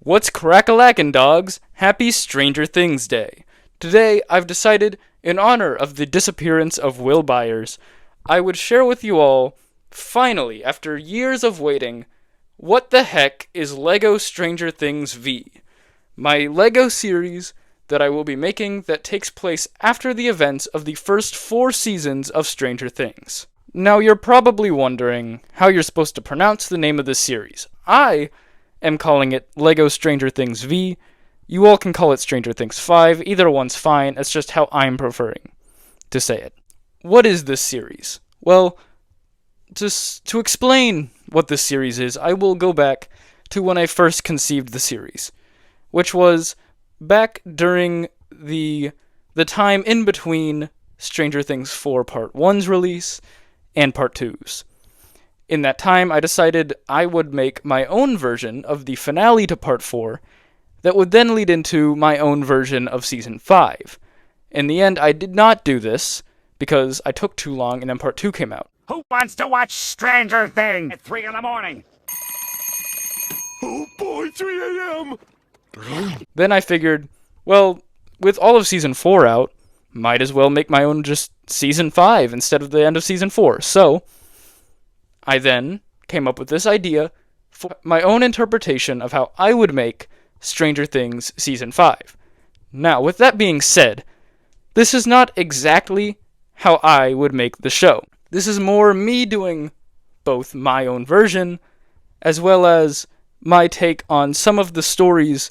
What's crack-a-lackin', dogs? Happy Stranger Things Day. Today, I've decided, in honor of the disappearance of Will Byers, I would share with you all, finally, after years of waiting, what the heck is LEGO Stranger Things V? My LEGO series that I will be making that takes place after the events of the first 4 seasons of Stranger Things. Now, you're probably wondering how you're supposed to pronounce the name of this series. I am calling it LEGO Stranger Things V. You all can call it Stranger Things 5. Either one's fine. It's just how I'm preferring to say it. What is this series? Well, to explain what this series is, I will go back to when I first conceived the series, which was back during the time in between Stranger Things 4 Part 1's release and Part 2's. In that time, I decided I would make my own version of the finale to Part 4 that would then lead into my own version of Season 5. In the end, I did not do this because I took too long and then Part 2 came out. Who wants to watch Stranger Things at 3 in the morning? Oh boy, 3 a.m. Then I figured, well, with all of Season 4 out, might as well make my own just Season 5 instead of the end of Season 4. So I then came up with this idea for my own interpretation of how I would make Stranger Things Season 5. Now, with that being said, this is not exactly how I would make the show. This is more me doing both my own version as well as my take on some of the stories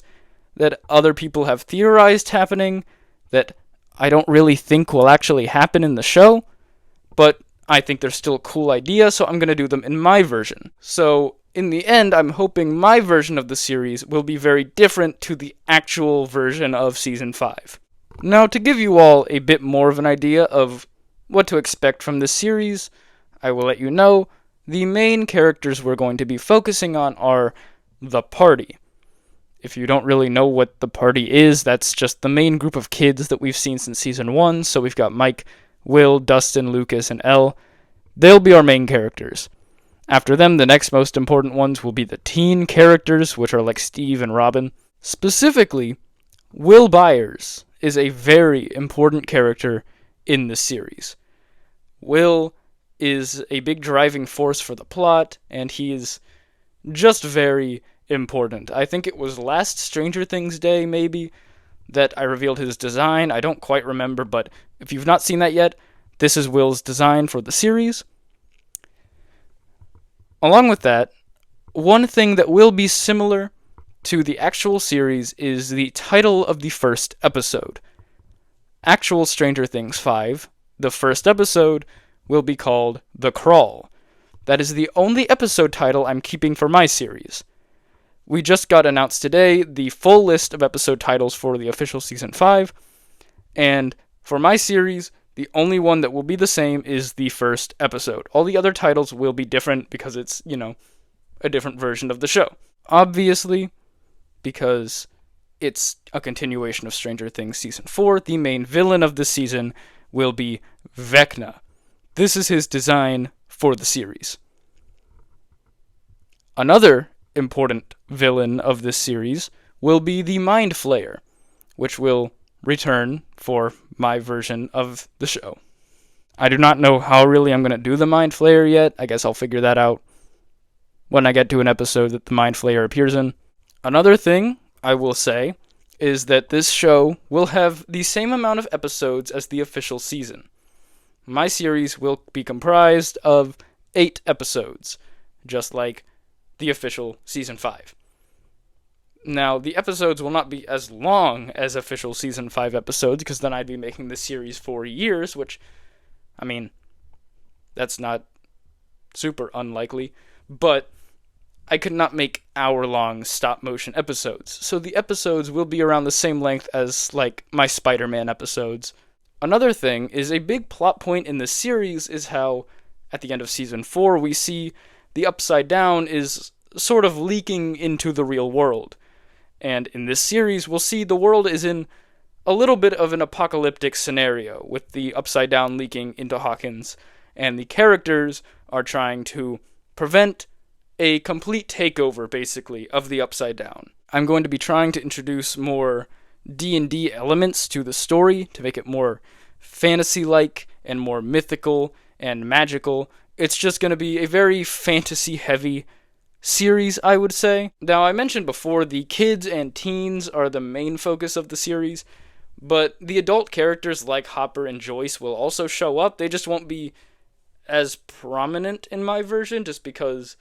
that other people have theorized happening that I don't really think will actually happen in the show, but I think they're still a cool idea, so I'm going to do them in my version. So, in the end, I'm hoping my version of the series will be very different to the actual version of Season 5. Now, to give you all a bit more of an idea of what to expect from this series, I will let you know the main characters we're going to be focusing on are the party. If you don't really know what the party is, that's just the main group of kids that we've seen since Season 1, so we've got Mike, Will, Dustin, Lucas, and Elle. They'll be our main characters. After them, the next most important ones will be the teen characters, which are like Steve and Robin. Specifically, Will Byers is a very important character in this series. Will is a big driving force for the plot, and he is just very important. I think it was last Stranger Things Day, maybe, that I revealed his design. I don't quite remember, but if you've not seen that yet, this is Will's design for the series. Along with that, one thing that will be similar to the actual series is the title of the first episode. Actual Stranger Things 5, the first episode, will be called The Crawl. That is the only episode title I'm keeping for my series. We just got announced today the full list of episode titles for the official Season 5, and for my series, the only one that will be the same is the first episode. All the other titles will be different because it's, a different version of the show. Obviously, because it's a continuation of Stranger Things Season 4, the main villain of this season will be Vecna. This is his design for the series. Another important villain of this series will be the Mind Flayer, which will return for my version of the show. I do not know how really I'm going to do the Mind Flayer yet. I guess I'll figure that out when I get to an episode that the Mind Flayer appears in. Another thing I will say is that this show will have the same amount of episodes as the official season. My series will be comprised of 8 episodes, just like the official Season 5. Now, the episodes will not be as long as official Season 5 episodes, because then I'd be making this series for years, which, that's not super unlikely, but I could not make hour-long stop-motion episodes, so the episodes will be around the same length as, my Spider-Man episodes. Another thing is a big plot point in this series is how, at the end of Season 4, we see the Upside Down is sort of leaking into the real world. And in this series, we'll see the world is in a little bit of an apocalyptic scenario, with the Upside Down leaking into Hawkins, and the characters are trying to prevent a complete takeover, basically, of the Upside Down. I'm going to be trying to introduce more D&D elements to the story to make it more fantasy-like and more mythical and magical. It's just going to be a very fantasy-heavy series, I would say. Now, I mentioned before the kids and teens are the main focus of the series, but the adult characters like Hopper and Joyce will also show up. They just won't be as prominent in my version, just because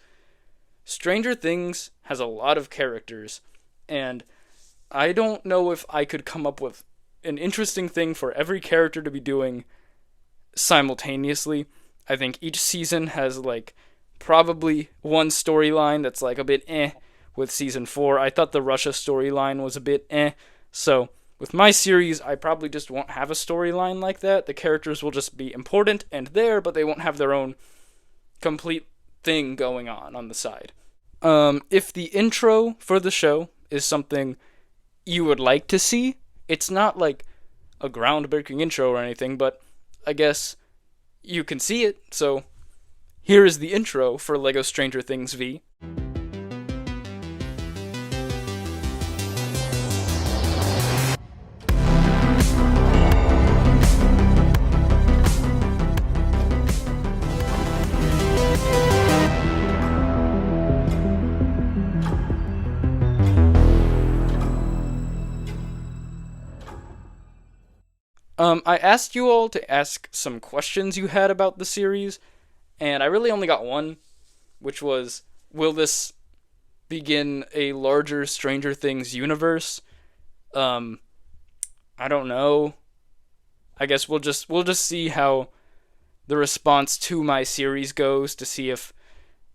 Stranger Things has a lot of characters, and I don't know if I could come up with an interesting thing for every character to be doing simultaneously. I think each season has probably one storyline that's a bit with season 4. I thought the Russia storyline was a bit so with my series, I probably just won't have a storyline like that. The characters will just be important and there, but they won't have their own complete thing going on the side. If the intro for the show is something you would like to see, it's not like a groundbreaking intro or anything, but I guess you can see it, so here is the intro for LEGO Stranger Things V. I asked you all to ask some questions you had about the series, and I really only got one, which was, will this begin a larger Stranger Things universe? I don't know. I guess we'll just see how the response to my series goes to see if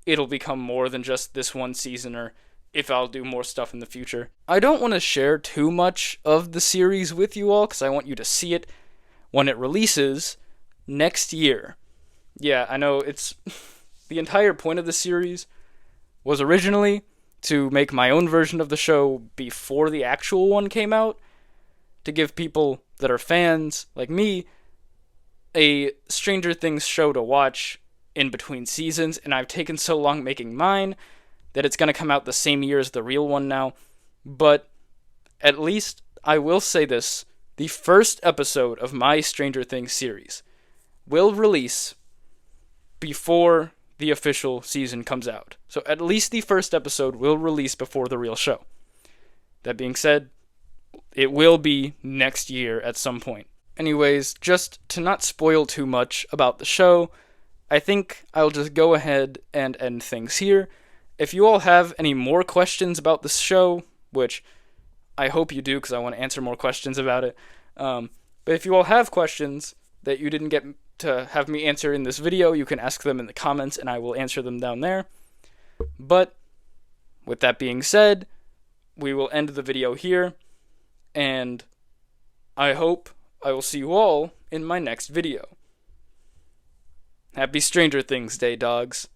it'll become more than just this one season or if I'll do more stuff in the future. I don't want to share too much of the series with you all because I want you to see it when it releases next year. Yeah, I know it's the entire point of the series was originally to make my own version of the show before the actual one came out, to give people that are fans like me a Stranger Things show to watch in between seasons, and I've taken so long making mine that it's going to come out the same year as the real one now. But at least I will say this, the first episode of my Stranger Things series will release before the official season comes out. So at least the first episode will release before the real show. That being said, it will be next year at some point. Anyways, just to not spoil too much about the show, I think I'll just go ahead and end things here. If you all have any more questions about the show, which I hope you do because I want to answer more questions about it, but if you all have questions that you didn't get to have me answer in this video, you can ask them in the comments and I will answer them down there. But with that being said, we will end the video here, and I hope I will see you all in my next video. Happy Stranger Things Day, dogs.